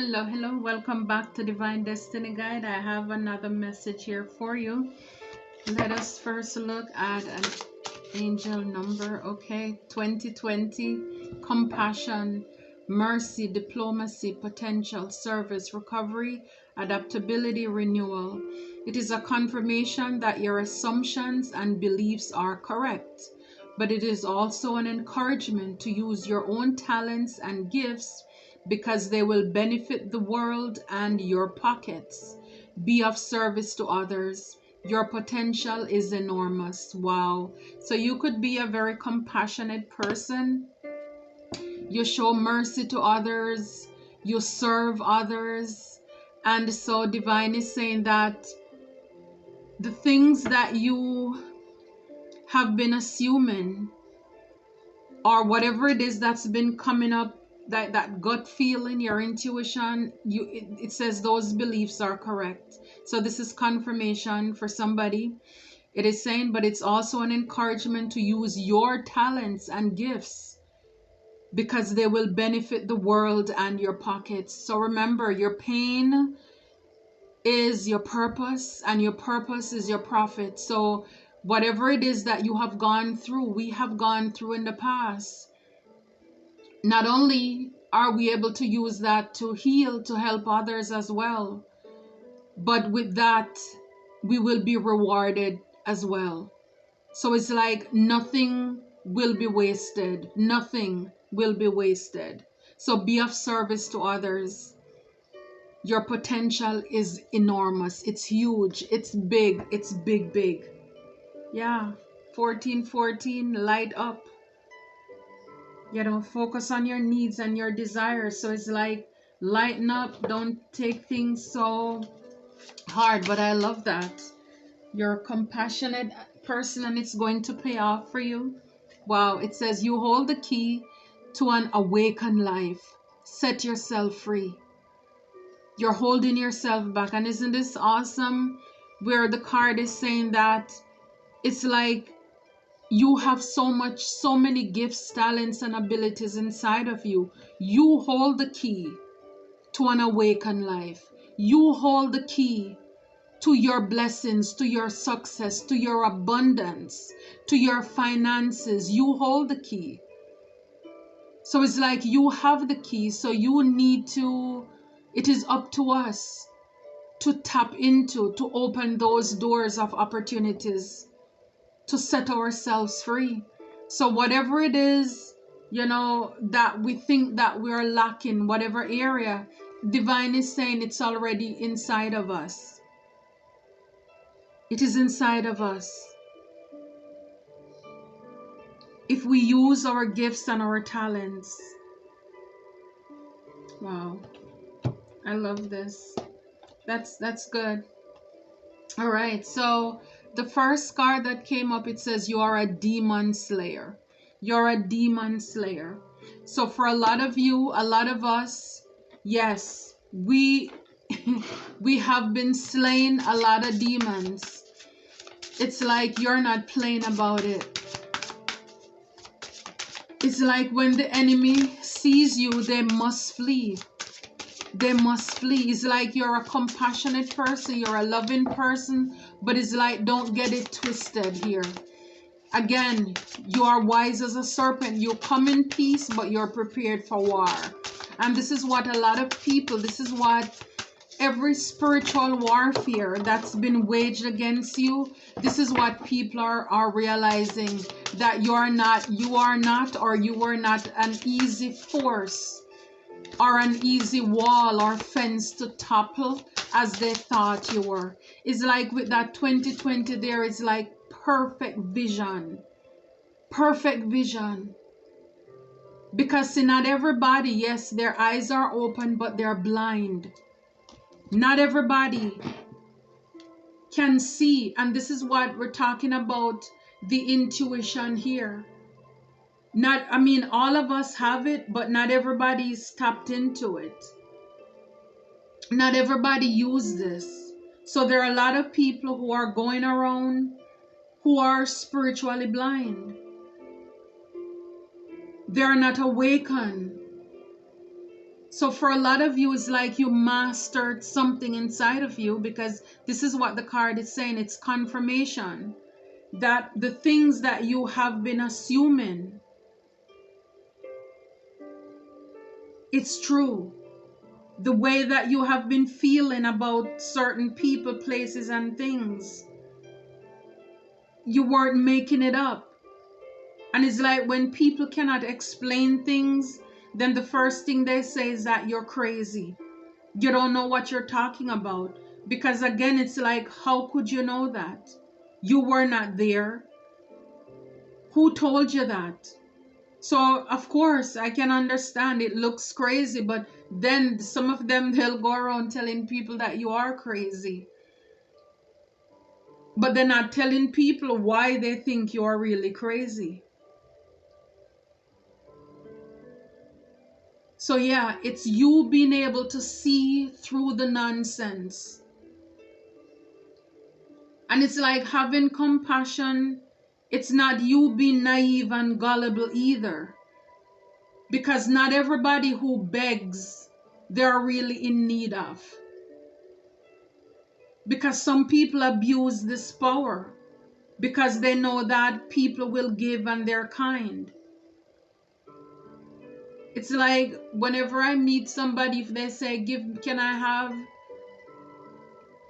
Hello, hello. Welcome back to Divine Destiny Guide. I have another message here for you. Let us first look at an angel number. Okay, 2020, compassion, mercy, diplomacy, potential, service, recovery, adaptability, renewal. It is a confirmation that your assumptions and beliefs are correct, but it is also an encouragement to use your own talents and gifts because they will benefit the world and your pockets. Be of service to others. Your potential is enormous. Wow. So you could be a very compassionate person. You show mercy to others. You serve others. And so divine is saying that the things that you have been assuming, or whatever it is that's been coming up, that gut feeling, your intuition, it says those beliefs are correct. So this is confirmation for somebody. It is saying, but it's also an encouragement to use your talents and gifts because they will benefit the world and your pockets. So remember, your pain is your purpose and your purpose is your profit. So whatever it is that you have gone through, we have gone through in the past, not only are we able to use that to heal, to help others as well, but with that, we will be rewarded as well. So it's like nothing will be wasted. Nothing will be wasted. So be of service to others. Your potential is enormous. It's huge. It's big. It's big, big. Yeah. 1414, light up. Focus on your needs and your desires. So it's like lighten up. Don't take things so hard. But I love that. You're a compassionate person and it's going to pay off for you. Wow. It says you hold the key to an awakened life. Set yourself free. You're holding yourself back. And isn't this awesome? Where the card is saying that it's like you have so many gifts, talents, and abilities inside of you. You hold the key to an awakened life. You hold the key to your blessings, to your success, to your abundance, to your finances. You hold the key. So it's like you have the key. So you need to, it is up to us to tap into, to open those doors of opportunities, to set ourselves free. So whatever it is, that we think that we're lacking, whatever area, divine is saying it's already inside of us. It is inside of us. If we use our gifts and our talents. Wow. I love this. That's good. All right. So the first card that came up, it says you are a demon slayer. You're a demon slayer. So for a lot of you, a lot of us, yes, we we have been slaying a lot of demons. It's like you're not playing about it. It's like when the enemy sees you, they must flee. They must flee. It's like you're a compassionate person, you're a loving person, but it's like don't get it twisted here. Again, you are wise as a serpent. You come in peace, but you're prepared for war. And this is what a lot of people, this is what every spiritual warfare that's been waged against you, this is what people are realizing, that you are not or you were not an easy force or an easy wall or fence to topple as they thought you were. It's like with that 2020 there is like perfect vision. Perfect vision. Because see, not everybody, yes, their eyes are open, but they're blind. Not everybody can see. And this is what we're talking about, the intuition here. All of us have it, but not everybody's tapped into it. Not everybody uses this. So there are a lot of people who are going around who are spiritually blind. They're not awakened. So for a lot of you, it's like you mastered something inside of you, because this is what the card is saying. It's confirmation that the things that you have been assuming, it's true. The way that you have been feeling about certain people, places, and things, you weren't making it up. And it's like when people cannot explain things, then the first thing they say is that you're crazy. You don't know what you're talking about. Because again, it's like, how could you know that? You were not there. Who told you that? So of course I can understand it looks crazy, but then some of them, they'll go around telling people that you are crazy. But they're not telling people why they think you are really crazy. So yeah, it's you being able to see through the nonsense. And it's like having compassion. It's not you being naive and gullible either. Because not everybody who begs, they're really in need of. Because some people abuse this power. Because they know that people will give and they're kind. It's like whenever I meet somebody, if they say, can I have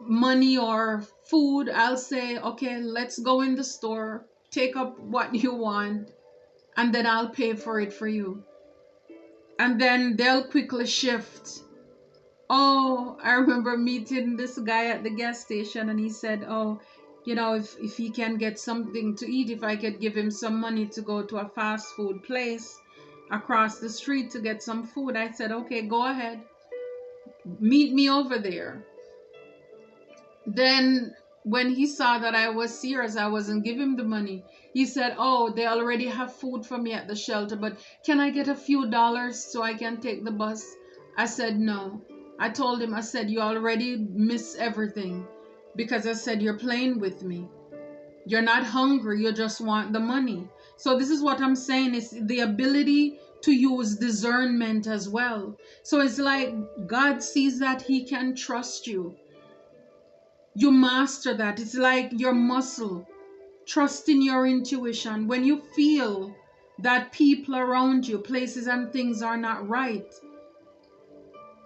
money or food? I'll say, okay, let's go in the store, take up what you want, and then I'll pay for it for you. And then they'll quickly shift. Oh, I remember meeting this guy at the gas station, and he said, oh, you know, if he can get something to eat, if I could give him some money to go to a fast food place across the street to get some food. I said, okay, go ahead. Meet me over there. Then when he saw that I was serious, I wasn't giving him the money. He said, oh, they already have food for me at the shelter, but can I get a few dollars so I can take the bus? I said, no. I told him, I said, you already miss everything, because I said, you're playing with me. You're not hungry, you just want the money. So this is what I'm saying, is the ability to use discernment as well. So it's like God sees that he can trust you. You master that. It's like your muscle. Trust in your intuition. When you feel that people around you, places and things are not right,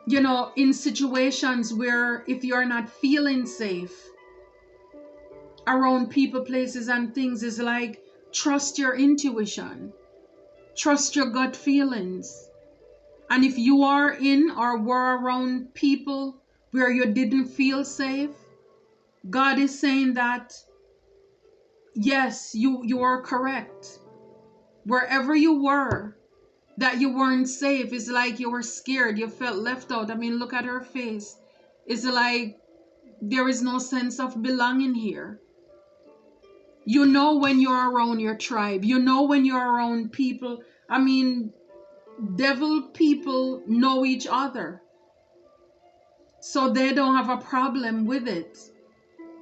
you know, in situations where if you're not feeling safe around people, places and things, is like, trust your intuition. Trust your gut feelings. And if you are in or were around people where you didn't feel safe, God is saying that, yes, you are correct. Wherever you were, that you weren't safe, it's like you were scared, you felt left out. I mean, look at her face. It's like there is no sense of belonging here. You know when you're around your tribe. You know when you're around people. I mean, devil people know each other. So they don't have a problem with it.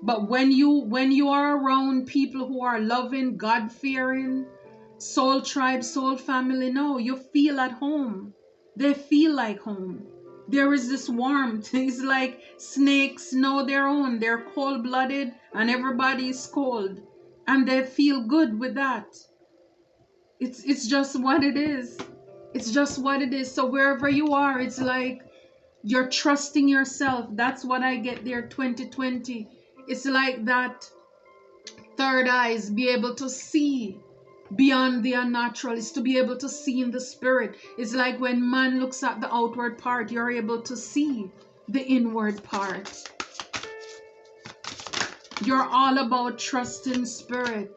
But when you are around people who are loving, God-fearing, soul tribe, soul family, no, you feel at home. They feel like home. There is this warmth. It's like snakes know their own. They're cold-blooded and everybody is cold. And they feel good with that. It's just what it is. It's just what it is. So wherever you are, it's like you're trusting yourself. That's what I get there, 2020. It's like that third eyes, be able to see beyond the unnatural, is to be able to see in the spirit. It's like when man looks at the outward part, you're able to see the inward part. You're all about trusting spirit.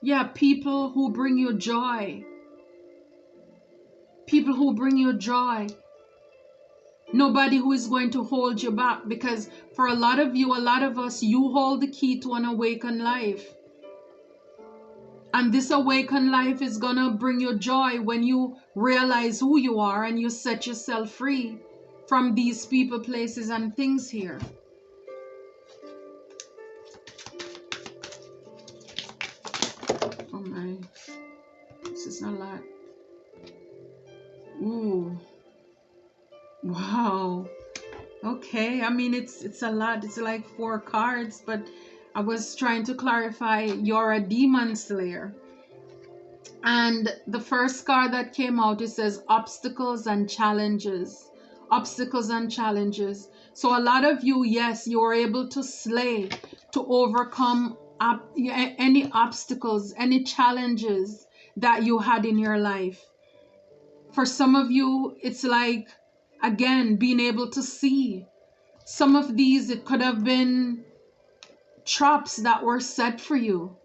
Yeah, people who bring you joy. People who bring you joy. Nobody who is going to hold you back, because for a lot of you, a lot of us, you hold the key to an awakened life. And this awakened life is going to bring you joy when you realize who you are and you set yourself free from these people, places, and things here. Oh my, this is a lot. Ooh. Wow. Okay. I mean, it's a lot. It's like 4 cards, but I was trying to clarify you're a demon slayer. And the first card that came out, it says obstacles and challenges. Obstacles and challenges. So a lot of you, yes, you were able to slay, to overcome any obstacles, any challenges that you had in your life. For some of you, it's like, again, being able to see. Some of these, it could have been traps that were set for you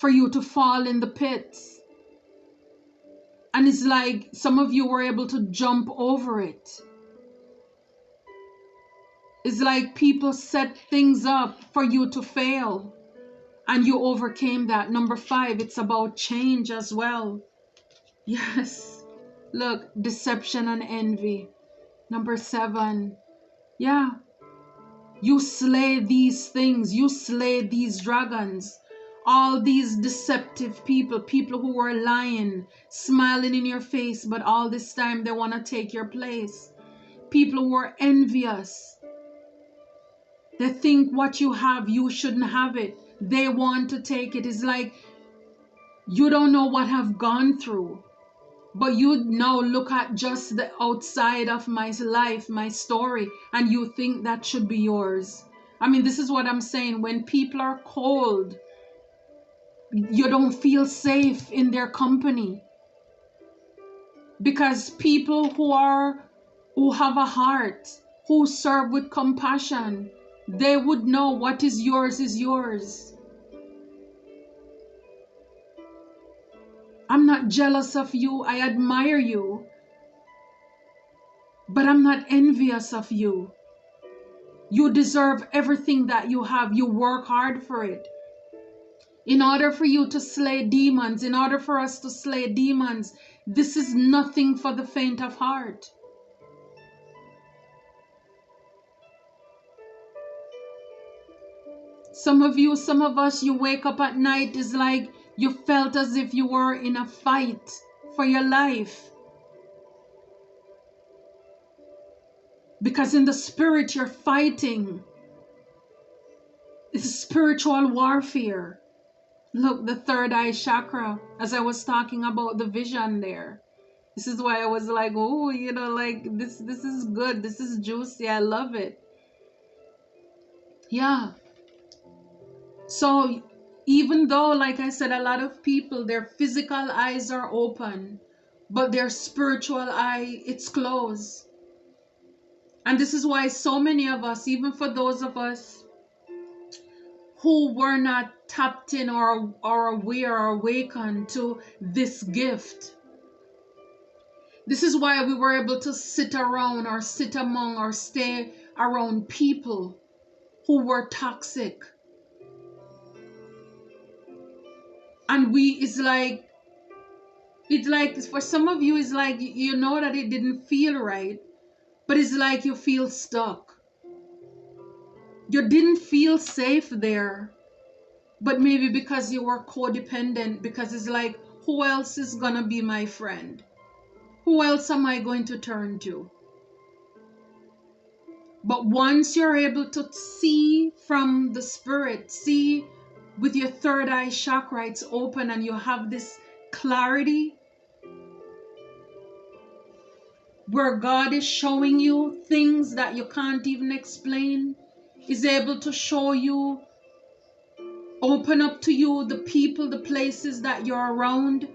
to fall in the pits. And it's like some of you were able to jump over it. It's like people set things up for you to fail, and you overcame that. Number 5, it's about change as well. Yes. Look, deception and envy. Number 7. Yeah. You slay these things. You slay these dragons. All these deceptive people, people who were lying, smiling in your face, but all this time they want to take your place. People who are envious. They think what you have, you shouldn't have it. They want to take it. It's like you don't know what I've gone through, but you now look at just the outside of my life, my story, and you think that should be yours. I mean, this is what I'm saying. When people are cold, you don't feel safe in their company, because people who have a heart, who serve with compassion, they would know what is yours is yours. I'm not jealous of you. I admire you, but I'm not envious of you. You deserve everything that you have. You work hard for it. In order for you to slay demons, in order for us to slay demons, this is nothing for the faint of heart. Some of you, some of us, you wake up at night, it's like you felt as if you were in a fight for your life. Because in the spirit, you're fighting. It's spiritual warfare. Look, the third eye chakra, as I was talking about the vision there. This is why I was like, oh, you know, like this is good. This is juicy. I love it. Yeah. So even though, like I said, a lot of people, their physical eyes are open, but their spiritual eye, it's closed. And this is why so many of us, even for those of us who were not tapped in or aware or awakened to this gift, this is why we were able to sit around or sit among or stay around people who were toxic. And it's like for some of you, it's like you know that it didn't feel right, but it's like you feel stuck. You didn't feel safe there, but maybe because you were codependent, because it's like, who else is gonna be my friend? Who else am I going to turn to? But once you're able to see from the spirit, see with your third eye chakra, it's open and you have this clarity where God is showing you things that you can't even explain, is able to show you, open up to you the people, the places that you're around.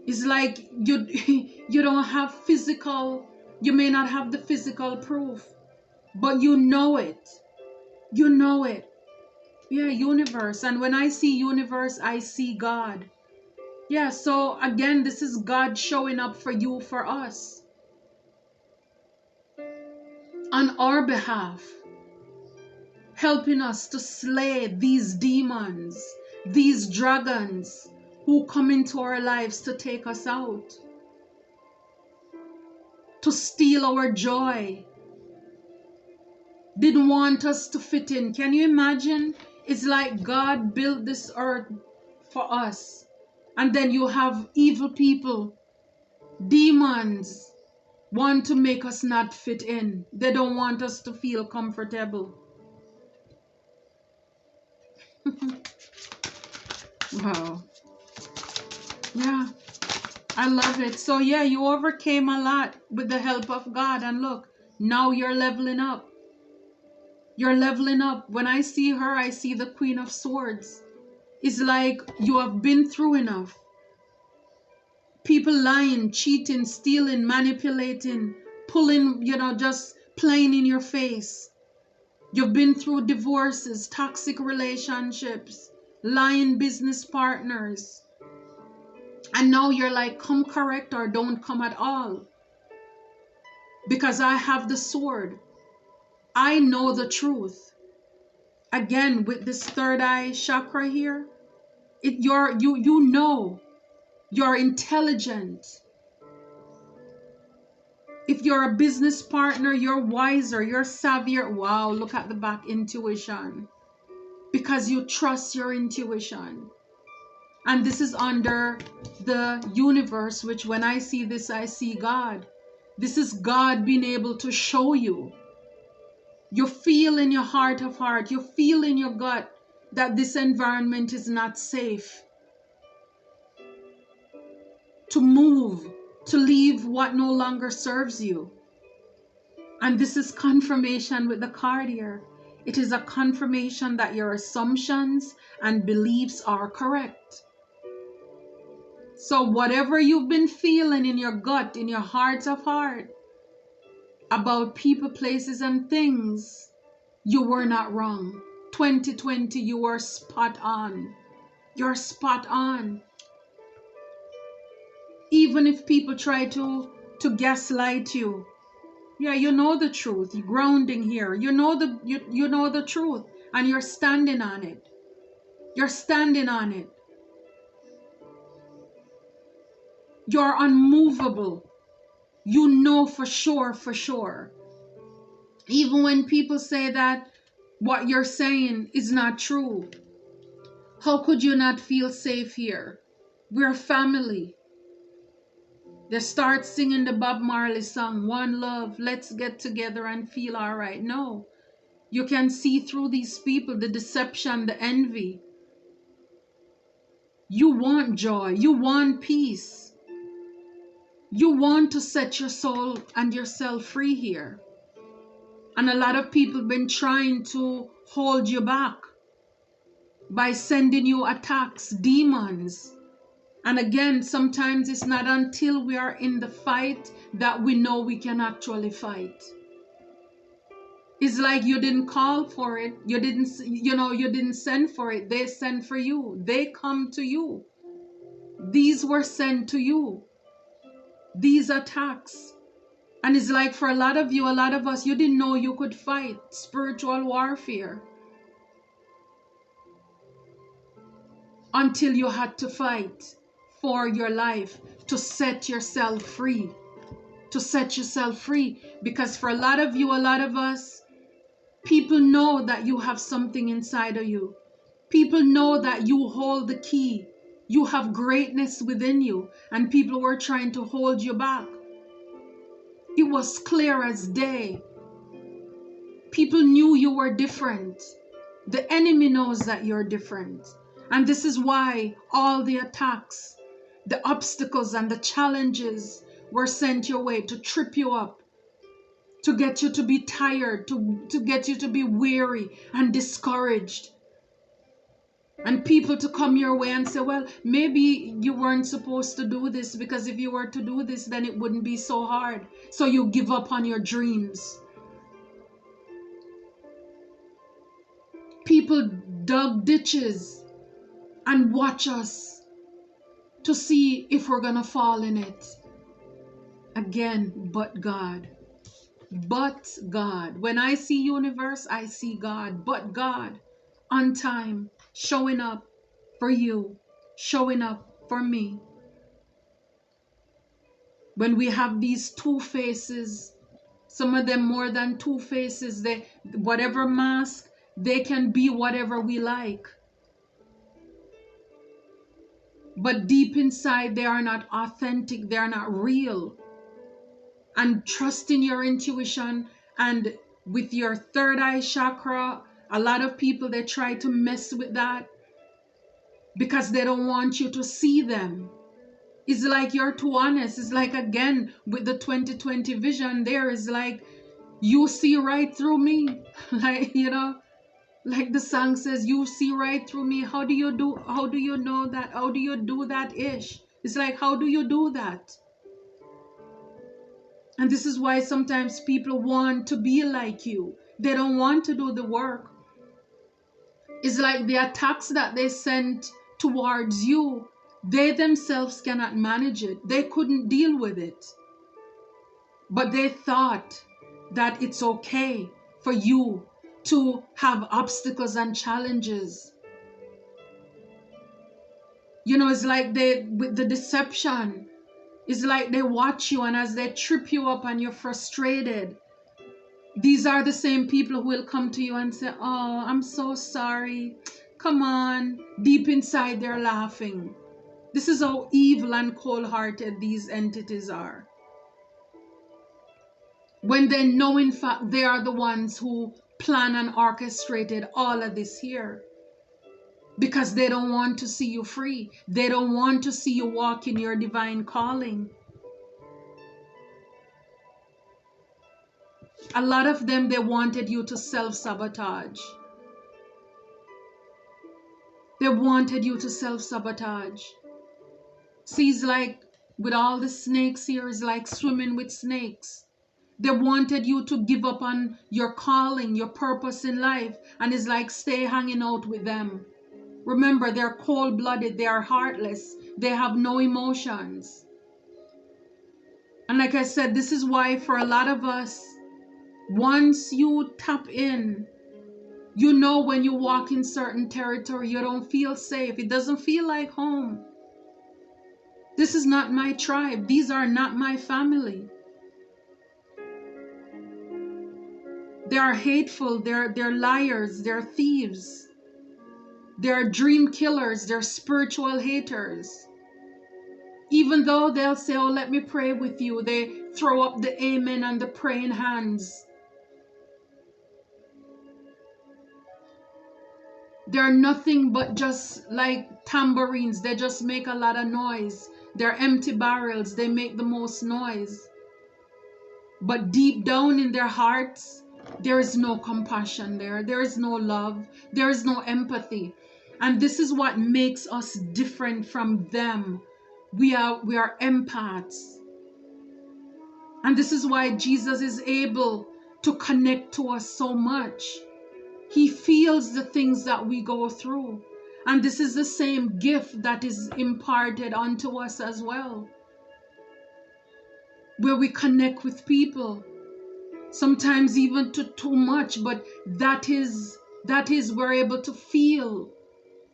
It's like you don't have physical, you may not have the physical proof, but you know it. You know it. Yeah, universe. And when I see universe, I see God. Yeah, so again, this is God showing up for you, for us, on our behalf, helping us to slay these demons, these dragons who come into our lives to take us out, to steal our joy, didn't want us to fit in. Can you imagine? It's like God built this earth for us, and then you have evil people, demons, want to make us not fit in. They don't want us to feel comfortable. Wow. Yeah, I love it. So yeah, you overcame a lot with the help of God. And look, now you're leveling up. You're leveling up. When I see her, I see the Queen of Swords. It's like you have been through enough. People lying, cheating, stealing, manipulating, pulling, just playing in your face. You've been through divorces, toxic relationships, lying business partners. And now you're like, come correct or don't come at all. Because I have the sword. I know the truth. Again, with this third eye chakra here, you know, you're intelligent. If you're a business partner, you're wiser, you're savvier. Wow, look at the back, intuition. Because you trust your intuition. And this is under the universe, which when I see this, I see God. This is God being able to show you. You feel in your heart of heart, you feel in your gut that this environment is not safe. To move, to leave what no longer serves you. And this is confirmation with the card here. It is a confirmation that your assumptions and beliefs are correct. So whatever you've been feeling in your gut, in your heart of heart, about people, places, and things, you were not wrong. 2020, you were spot on. You're spot on. Even if people try to gaslight you, yeah, you know the truth. You're grounding here. You know the truth, and you're standing on it. You're standing on it. You're unmovable. You know for sure, for sure. Even when people say that what you're saying is not true, how could you not feel safe here? We're family. They start singing the Bob Marley song, One Love, let's get together and feel all right. No, you can see through these people, the deception, the envy. You want joy. You want peace. You want to set your soul and yourself free here. And a lot of people have been trying to hold you back by sending you attacks, demons. And again, sometimes it's not until we are in the fight that we know we can actually fight. It's like you didn't call for it. You didn't send for it. They sent for you. They come to you. These were sent to you. These attacks. And it's like for a lot of you, a lot of us, you didn't know you could fight spiritual warfare until you had to fight for your life to set yourself free. To set yourself free. Because for a lot of you, a lot of us, people know that you have something inside of you. People know that you hold the key. You have greatness within you. And people were trying to hold you back. It was clear as day. People knew you were different. The enemy knows that you're different. And this is why all the attacks, the obstacles and the challenges were sent your way to trip you up, to get you to be tired, to get you to be weary and discouraged. And people to come your way and say, well, maybe you weren't supposed to do this, because if you were to do this, then it wouldn't be so hard. So you give up on your dreams. People dug ditches and watch us to see if we're going to fall in it. Again, but God. But God. When I see universe, I see God. But God, on time, showing up for you, showing up for me. When we have these two faces, some of them more than two faces, whatever mask, they can be whatever we like. But deep inside, they are not authentic, they are not real. and trust in your intuition. And with your third eye chakra, a lot of people, they try to mess with that because they don't want you to see them. It's like you're too honest. It's like, again, with the 2020 vision, there is like, you see right through me. Like, like the song says, you see right through me. How do you know that? How do you do that ish? It's like, how do you do that? And this is why sometimes people want to be like you. They don't want to do the work. It's like the attacks that they sent towards you, they themselves cannot manage it. They couldn't deal with it. But they thought that it's okay for you to have obstacles and challenges. It's like with the deception, it's like they watch you, and as they trip you up and you're frustrated, these are the same people who will come to you and say, oh, I'm so sorry. Come on. Deep inside, they're laughing. This is how evil and cold-hearted these entities are. When they know, in fact, they are the ones who plan and orchestrated all of this here. Because they don't want to see you free. They don't want to see you walk in your divine calling. A lot of them, they wanted you to self-sabotage. They wanted you to self-sabotage. See, it's like with all the snakes here, it's like swimming with snakes. They wanted you to give up on your calling, your purpose in life, and it's like stay hanging out with them. Remember, they're cold-blooded, they are heartless, they have no emotions. And like I said, this is why for a lot of us, once you tap in, when you walk in certain territory, you don't feel safe. It doesn't feel like home. This is not my tribe. These are not my family. They are hateful. They're liars. They're thieves. They're dream killers. They're spiritual haters. Even though they'll say, oh, let me pray with you, they throw up the amen and the praying hands. They're nothing but just like tambourines. They just make a lot of noise. They're empty barrels. They make the most noise. But deep down in their hearts, there is no compassion there. There is no love. There is no empathy. And this is what makes us different from them. We are empaths. And this is why Jesus is able to connect to us so much. He feels the things that we go through. And this is the same gift that is imparted unto us as well. Where we connect with people. Sometimes even to too much, but that is we're able to feel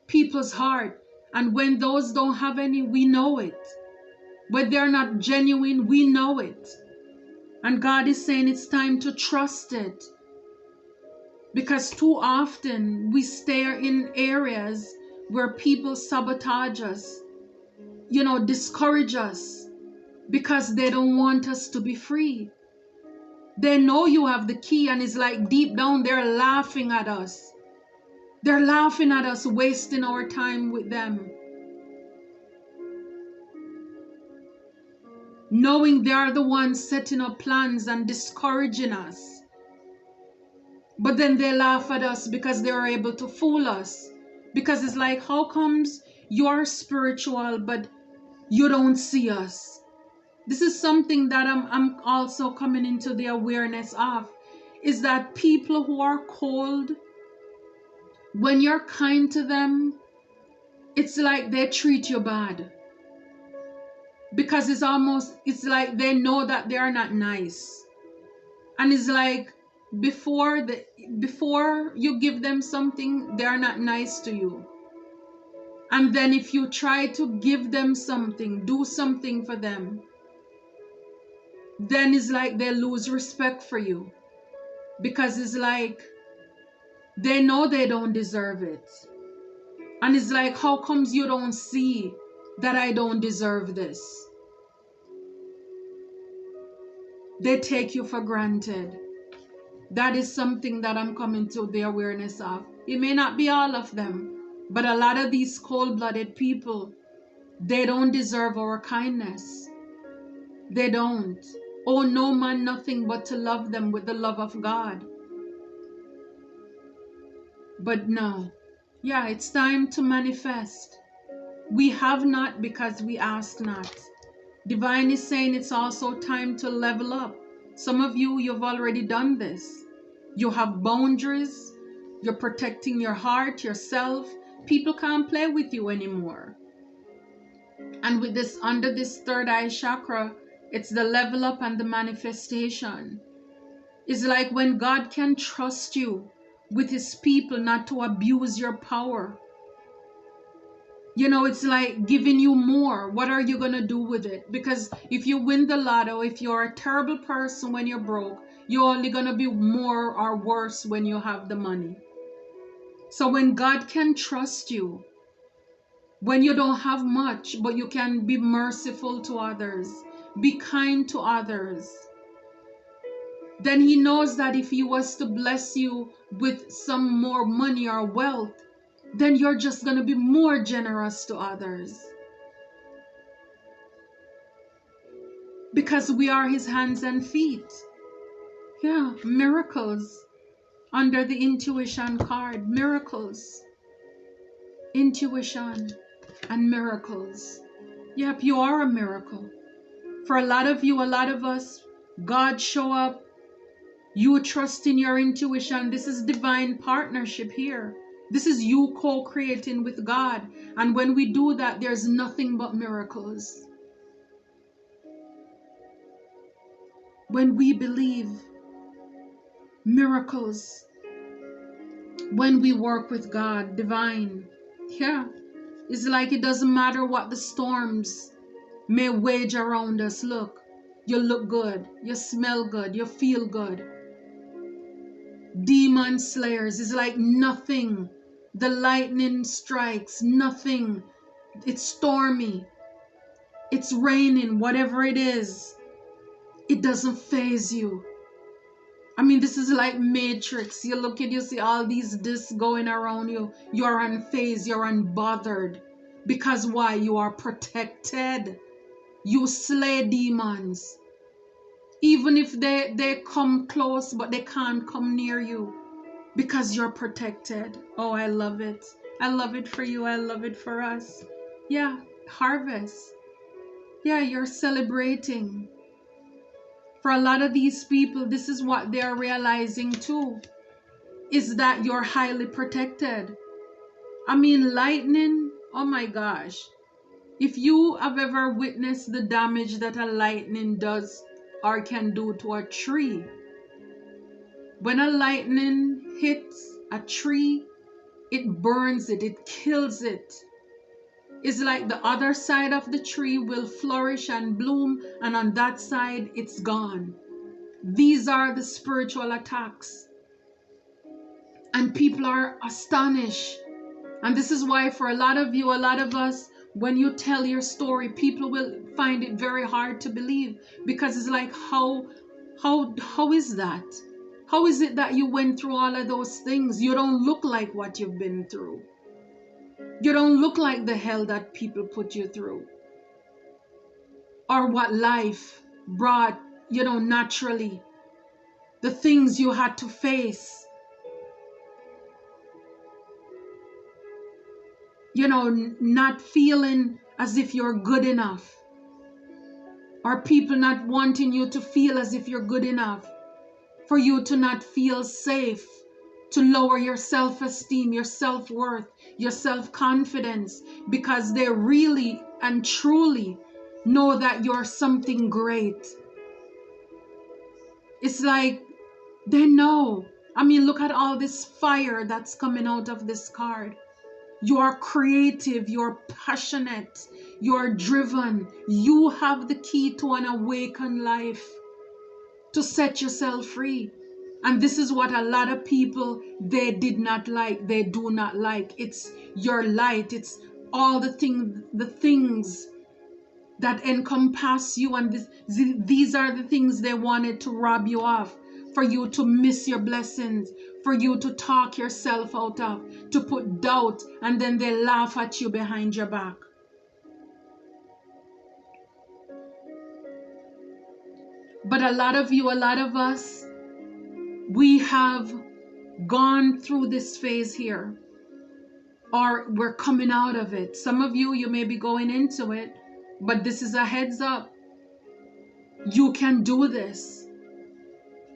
people's heart. And when those don't have any, we know it. When they're not genuine, we know it. And God is saying it's time to trust it. Because too often we stay in areas where people sabotage us, discourage us, because they don't want us to be free. They know you have the key, and it's like deep down they're laughing at us. They're laughing at us wasting our time with them. Knowing they are the ones setting up plans and discouraging us. But then they laugh at us because they are able to fool us. Because it's like, how comes you're spiritual but you don't see us? This is something that I'm also coming into the awareness of. Is that people who are cold, when you're kind to them, it's like they treat you bad. Because it's like they know that they are not nice. And it's like, before you give them something, they are not nice to you. And then if you try to give them something, do something for them, then it's like they lose respect for you. Because it's like they know they don't deserve it. And it's like, how comes you don't see that I don't deserve this? They take you for granted. That is something that I'm coming to the awareness of. It may not be all of them, but a lot of these cold-blooded people, they don't deserve our kindness. They don't. Oh, no man, nothing but to love them with the love of God. But no. Yeah, it's time to manifest. We have not because we ask not. Divine is saying it's also time to level up. Some of you, you've already done this. You have boundaries. You're protecting your heart, yourself. People can't play with you anymore. And with this, under this third eye chakra, it's the level up and the manifestation. It's like when God can trust you with his people not to abuse your power. You know, it's like giving you more. What are you going to do with it? Because if you win the lotto, if you're a terrible person when you're broke, you're only going to be more or worse when you have the money. So when God can trust you, when you don't have much, but you can be merciful to others, be kind to others, then he knows that if he was to bless you with some more money or wealth, then you're just going to be more generous to others. Because we are his hands and feet. Yeah, miracles. Under the intuition card, miracles. Intuition and miracles. Yep, you are a miracle. For a lot of you, a lot of us, God show up. You trust in your intuition. This is divine partnership here. This is you co-creating with God. And when we do that, there's nothing but miracles. When we believe, miracles. When we work with God, divine. Yeah. It's like it doesn't matter what the storms may wage around us. Look, you look good. You smell good. You feel good. Demon slayers is like nothing. The lightning strikes, nothing. It's stormy. It's raining, whatever it is. It doesn't faze you. I mean, this is like Matrix. You look at, you see all these discs going around you. You're unfazed, you're unbothered. Because why? You are protected. You slay demons. Even if they come close, but they can't come near you. Because you're protected. Oh, I love it. I love it for you. I love it for us. Yeah, harvest. Yeah, you're celebrating. For a lot of these people, this is what they're realizing too. Is that you're highly protected. I mean, lightning, oh my gosh. If you have ever witnessed the damage that a lightning does or can do to a tree, when a lightning hits a tree, it burns it, it kills it. It's like the other side of the tree will flourish and bloom, and on that side, it's gone. These are the spiritual attacks. And people are astonished. And this is why for a lot of you, a lot of us, when you tell your story, people will find it very hard to believe. Because it's like, how is that? How is it that you went through all of those things? You don't look like what you've been through. You don't look like the hell that people put you through. Or what life brought, naturally. The things you had to face. Not feeling as if you're good enough. Or people not wanting you to feel as if you're good enough. For you to not feel safe, to lower your self-esteem, your self-worth, your self-confidence, because they really and truly know that you're something great. It's like they know. I mean, look at all this fire that's coming out of this card. You are creative, you're passionate, you're driven. You have the key to an awakened life. To set yourself free. And this is what a lot of people, they did not like, they do not like. It's your light, it's all the things that encompass you, and these are the things they wanted to rob you of, for you to miss your blessings, for you to talk yourself out of, to put doubt, and then they laugh at you behind your back. But a lot of you, a lot of us, we have gone through this phase here, or we're coming out of it. Some of you, you may be going into it, but this is a heads up. You can do this.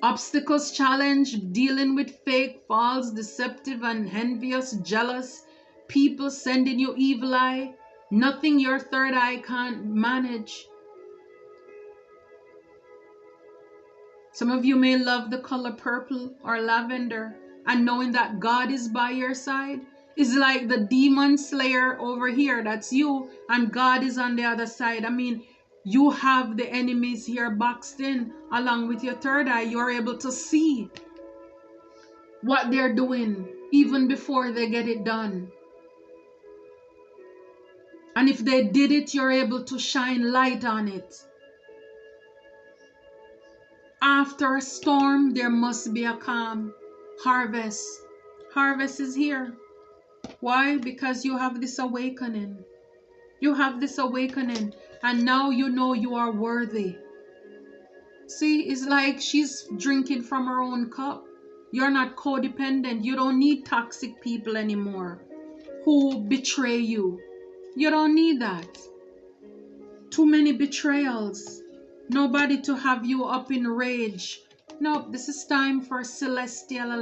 Obstacles, challenge, dealing with fake, false, deceptive, and envious, jealous people sending you evil eye. Nothing your third eye can't manage. Some of you may love the color purple or lavender, and knowing that God is by your side is like the demon slayer over here. That's you, and God is on the other side. I mean, you have the enemies here boxed in along with your third eye. You're able to see what they're doing even before they get it done. And if they did it, you're able to shine light on it. After a storm, there must be a calm. Harvest. Harvest is here. Why? Because you have this awakening. You have this awakening, and now you know you are worthy. See, it's like she's drinking from her own cup. You're not codependent. You don't need toxic people anymore who betray you. You don't need that. Too many betrayals. Nobody to have you up in rage. No, this is time for celestial alignment.